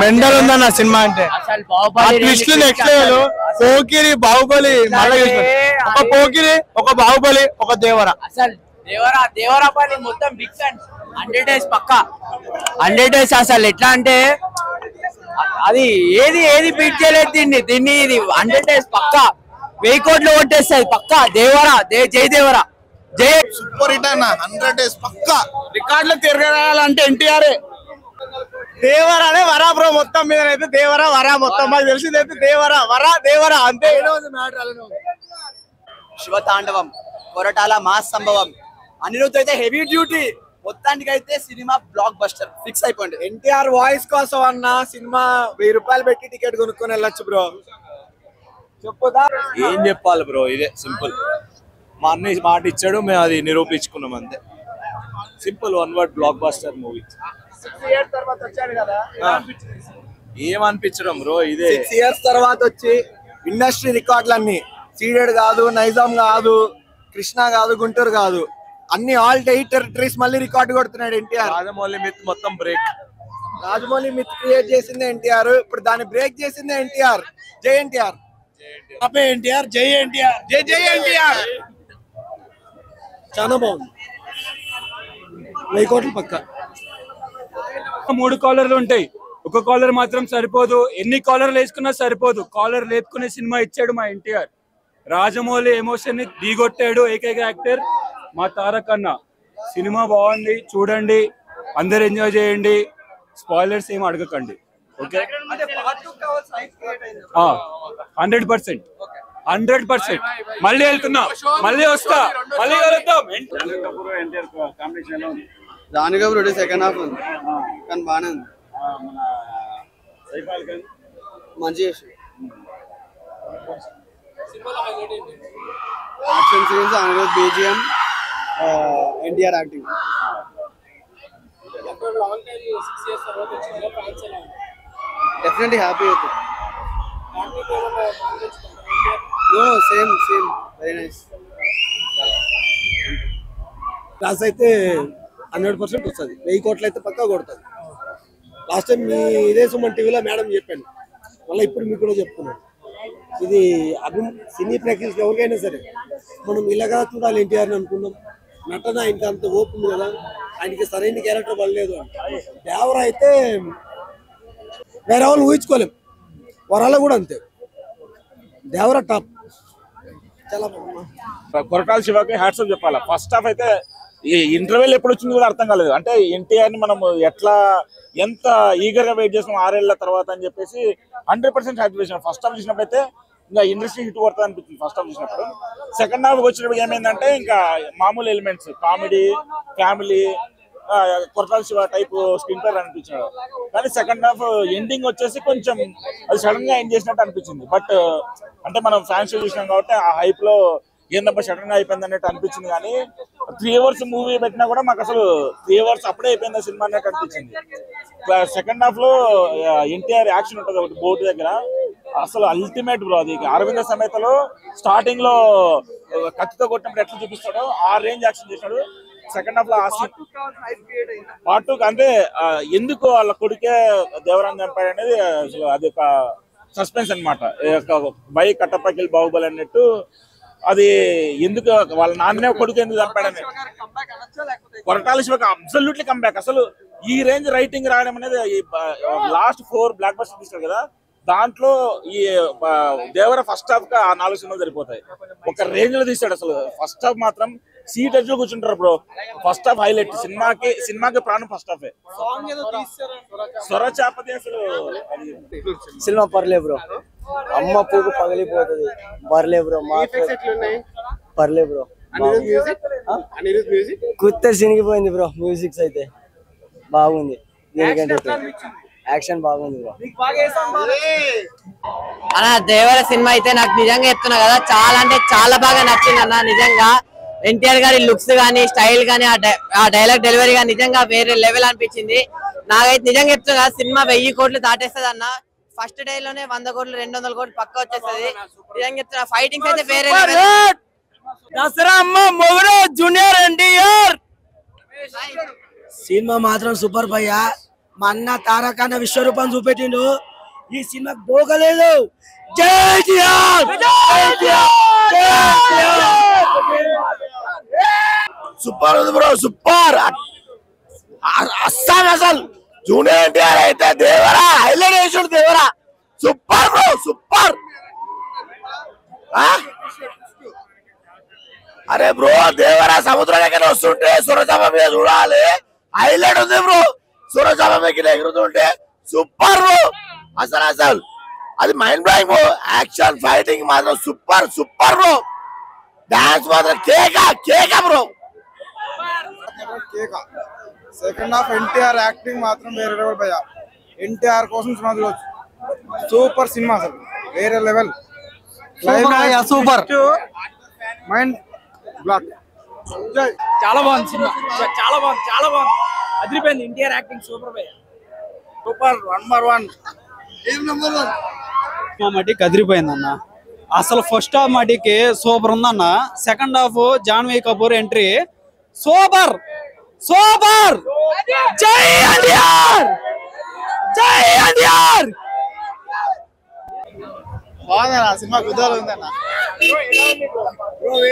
Mendel ఉందన్న cinema అంటే twist next level. Pokiri Baahubali మళ్ళీ ఒక పోకిరి ఒక బాహుబలి ఒక దేవర. అసలు దేవర పని మొత్తం బిగ్ ఫ్యాన్. 100 days పక్కా 100 days. అసలు ఎట్లా అంటే అది ఏది బీట్ చేయలేదు దీన్ని ఇది 100 days పక్కా 1000 కోట్లు కొట్టేస్తుంది పక్కా. దేవర జై దేవర జై సూపర్ హిట్ అన్న. 100 days పక్కా రికార్డులు తిరగరాలంటే ఎన్టీఆర్. దేవర అనే వరా బ్రో. మొత్తం మీద అయితే దేవర వరా. మొత్తం మాకు తెలిసిందైతే దేవర వరా దేవర అంతే. శివతాండవం కొరటాల మాస్ సంభవం. అనిరుద్ధ్ అయితే హెవీ డ్యూటీ. మొత్తానికి అయితే సినిమా బ్లాక్ బస్టర్ ఫిక్స్ అయిపోయింది. ఎన్టీఆర్ వాయిస్ కోసం అన్న సినిమా 1000 రూపాయలు పెట్టి టికెట్ కొనుక్కొని వెళ్ళొచ్చు బ్రో. చెప్పుదా ఏం చెప్పాలి బ్రో, ఇదే సింపుల్. మా అన్నయ్య మాట ఇచ్చాడు, మేము అది నిరూపించుకున్నాం అంతే. Simple one word block buster movie. 6 years తర్వాత వచ్చాడు కదా, ఏమనిపించడం బ్రో ఇదే. 6 years తర్వాత వచ్చి ఇండస్ట్రీ రికార్డులన్నీ సీడెడ్ కాదు, నైజాం కాదు, కృష్ణ కాదు, గుంటూరు కాదు, అన్ని ఆల్ 8 టెరిటరీస్ మళ్ళీ రికార్డు కొడుతున్నాడు ఎన్టీఆర్. రాజమౌళి మిత్ మొత్తం బ్రేక్. రాజమౌళి మిత్ క్రియేట్ చేసింది ఎన్టీఆర్, ఇప్పుడు దాన్ని బ్రేక్ చేసింది ఎన్టీఆర్. జై ఎన్టీఆర్, ఎన్టీఆర్, జై ఎన్టీఆర్, జై జై ఎన్టీఆర్. చాలా బాగుంది. 1000 కోట్లు పక్కా. 3 కాలర్లు ఉంటాయి, ఒక కాలర్ మాత్రం సరిపోదు. ఎన్ని కాలర్లు వేసుకున్నా సరిపోదు. కాలర్ లేపుకునే సినిమా ఇచ్చాడు మా ఎన్టీఆర్. రాజమౌళి ఎమోషన్ ని దిగొట్టాడు. ఏకైక యాక్టర్ మా తారక్ అన్న. సినిమా బాగుంది, చూడండి, అందరు ఎంజాయ్ చేయండి, స్పాయిలర్స్ ఏం అడగకండి. ఓకే 100%. మళ్ళీ వెళ్తున్నా, మళ్ళీ వస్తా, మళ్ళీ కలుద్దాం. దానిగా బ్రో సెకండ్ హాఫ్ ఉంది కానీ బాగానే ఉంది. మంచి action scenes, Anirudh BGM, NTR acting. Definitely happy అవుతుంది. Same very nice. క్లాస్ అయితే 100% వస్తుంది. 1000 కోట్లు అయితే పక్కా కొడుతుంది. లాస్ట్ టైం మీ ఇదే సుమన్ టీవీలో మేడం చెప్పాను, మళ్ళీ ఇప్పుడు మీకు కూడా చెప్తున్నాను. ఇది సినీ ప్రేక్షకులకు ఎవరికైనా సరే మనం ఇలాగా చూడాలి ఎన్టీఆర్ని అనుకున్నాం. నటన ఆయనకి అంత ఓపు కదా, ఆయనకి సరైన క్యారెక్టర్ పడలేదు అని. దేవర అయితే వేరే వాళ్ళు ఊహించుకోలేం. వరాల కూడా అంతే. దేవర టాప్. చాలా కొరటాల శివకి హ్యాట్సాప్ చెప్పాలి. ఫస్ట్ హాఫ్ అయితే ఈ ఇంటర్వెల్ ఎప్పుడు వచ్చింది కూడా అర్థం కాలేదు. అంటే ఎన్టీఆర్ ని మనం ఎట్లా ఎంత ఈగర్ గా వెయిట్ చేసాం 6 ఏళ్ల తర్వాత అని చెప్పేసి 100% హ్యాపీ చేసాం. ఫస్ట్ హాఫ్ చూసినప్పుడు అయితే ఇంకా ఇండస్ట్రీ హిట్ కొడుతుంది అనిపించింది ఫస్ట్ హాఫ్ చూసినప్పుడు. సెకండ్ హాఫ్ వచ్చినప్పుడు ఏమైందంటే ఇంకా మామూలు elements, comedy, family, Koratala Siva type screenplay అనిపించాడు. కానీ సెకండ్ హాఫ్ ఎండింగ్ వచ్చేసి కొంచెం అది సడన్ గా ఎండ్ చేసినట్టు అనిపించింది. బట్ అంటే మనం ఫ్యాన్స్ చూసినాం కాబట్టి ఆ హైప్ లో ఏందబ్బా సడన్ గా అయిపోయింది అన్నట్టు అనిపించింది. కానీ 3 hours మూవీ పెట్టినా కూడా మాకు అసలు 3 hours అప్పుడే అయిపోయింది సినిమా అన్నట్టు అనిపించింది. సెకండ్ హాఫ్ లో ఎన్టీఆర్ యాక్షన్ ఉంటుంది ఒకటి బోర్డు దగ్గర, అసలు అల్టిమేట్ బ్రో. అది అరవింద సమేతలో స్టార్టింగ్ లో కత్తితో కొట్టినప్పుడు ఎట్లా చూపిస్తాడో ఆ రేంజ్ యాక్షన్ చేశాడు. సెకండ్ హాఫ్ లో పార్ట్ 2 అంటే ఎందుకు వాళ్ళ కొడుకే దేవరాన్ని చంపాడు అనేది అది ఒక సస్పెన్స్ అనమాట. బై కట్టప్పకి బాహుబలి అన్నట్టు అది ఎందుకు వాళ్ళ నాన్ననే కొడుకు ఎందుకు చంపాడని. కొరటాల శివకి అబ్సల్యూట్లీ కంబ్యాక్. అసలు ఈ రేంజ్ రైటింగ్ రాయడం అనేది లాస్ట్ 4 బ్లాక్ బస్టర్ తీస్తాడు కదా, దాంట్లో ఈ దేవర ఫస్ట్ హాఫ్ గా 4 సినిమాలు సరిపోతాయి. ఒక రేంజ్ లో తీసాడు. అసలు ఫస్ట్ హాఫ్ మాత్రం సీట్ ఎడ్జ్ లో కూర్చుంటారు బ్రో. First half highlight. సినిమాకి ప్రాణం ఫస్ట్ హాఫ్. సొర చాపతి అసలు సినిమా పర్లే బ్రో. అమ్మ పువ్వు పగిలిపోతుంది. పర్లే బ్రో, పర్లే బ్రో. కుత్త సినిగిపోయింది బ్రో. మ్యూజిక్స్ అయితే బాగుంది. దీనికంటే యాక్షన్ బాగుంది బ్రో. అన్న దేవర సినిమా అయితే నాకు నిజంగా చెప్తున్నా కదా, చాలా అంటే చాలా బాగా నచ్చింది అన్న. నిజంగా ఎన్టీఆర్ గారి లుక్స్ గానీ, స్టైల్ గానీ, ఆ డైలాగ్ డెలివరీ గానీ నిజంగా వేరే లెవెల్ అనిపించింది. నాకైతే నిజంగా చెప్తున్నా కదా, సినిమా 1000 కోట్లు దాటేస్తుంది అన్న. ఫస్ట్ డే లోనే 100 కోట్లు 200 కోట్లు పక్క వచ్చేస్తుంది. నిజంగా చెప్తున్నా, ఫైటింగ్స్ అయితే వేరే లెవెల్. దసరా అమ్మ మొగుడు జూనియర్ ఎన్టీఆర్ సినిమా మాత్రం సూపర్ భయ్యా. మా అన్న తారకాన విశ్వరూపం చూపెట్టిండు. ఈ సినిమాకి పోగలేదు. జై టిఆర్ సూపర్ ఉంది బ్రో, సూపర్ అస్సాం. అసలు జూనియర్ ఎన్టీఆర్ అయితే దేవరా హైలైట్ చేసాడు. Devara super bro, super. అరే బ్రో దేవరా సముద్రం దగ్గర వస్తుంటే సురజామ మీద చూడాలి, హైలైట్ ఉంది బ్రో. సురజామ మీద ఎగురుతుంటే సూపర్ బ్రో. అసలు అది mind blowing bro. Action fighting మాత్రం సూపర్ సూపర్ బ్రో. డాన్స్ మాత్రం కేక bro. Second half NTR acting మాత్రం వేరే లెవెల్ భయ్యా. ఎన్టీఆర్ కోసం సినిమా చూడొచ్చు. సూపర్ సినిమా, అసలు వేరే లెవెల్. Super mind block. చాలా బాగుంది సినిమా, చాలా బాగుంది అదిరిపోయింది. ఎన్టీఆర్ యాక్టింగ్ సూపర్ భయ్యా, సూపర్ #1. మటుకి అదిరిపోయింది అన్న. అసలు ఫస్ట్ హాఫ్ మటుకి సూపర్ ఉందన్న. Second half Janhvi Kapoor entry super super. జై ఎన్టీఆర్, జై ఎన్టీఆర్. బాగుందన్న సినిమా, కుదరలు ఉందన్న.